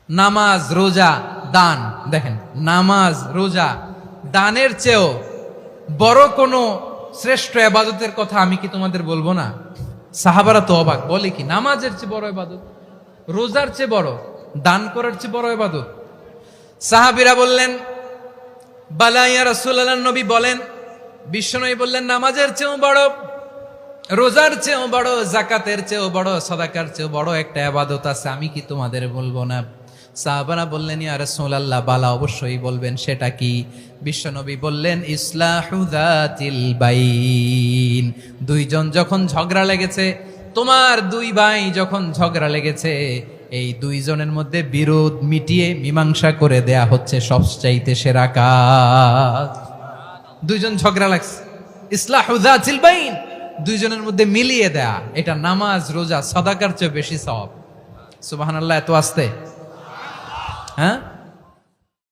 নামাজ, রোজা, দান। দেখেন, নামাজ, রোজা, দানের চেয়েও বড় কোনো শ্রেষ্ঠ ইবাদতের কথা আমি কি তোমাদের বলবো না? সাহাবারা তো অবাক, বলে কি নামাজের চেয়ে বড় ইবাদত, রোজার চেয়ে বড়, দান করার চেয়ে বড় ইবাদত? সাহাবীরা বললেন, বালা ইয়া রাসূলুল্লাহ, নবী বলেন। বিশ্বনবী বললেন, নামাজের চেয়েও বড়, রোজার চেয়েও বড়, যাকাতের চেয়েও বড়, সাদাকার চেয়েও বড় একটা ইবাদত আছে, আমি কি তোমাদের বলবো না? সাহাবারা বললেন, ইয়া রাসূলুল্লাহ, বালা, অবশ্যই বলবেন, সেটা কি? বিশ্বনবী বললেন, ইসলাহু যাতিল বাইন। দুইজন যখন ঝগড়া লেগেছে, তোমার দুই ভাই যখন ঝগড়া লেগেছে, এই দুইজনের মধ্যে বিরোধ মিটিয়ে মীমাংসা করে দেয়া হচ্ছে সবচাইতে সেরা কাজ। দুইজন ঝগড়া লাগছে, ইসলাহু যাতিল বাইন, দুইজনের মধ্যে মিলিয়ে দেয়া, এটা নামাজ, রোজা, সাদাকার চেয়ে বেশি সওয়াব। সুবহানাল্লাহ, এত আস্তে, হ্যাঁ?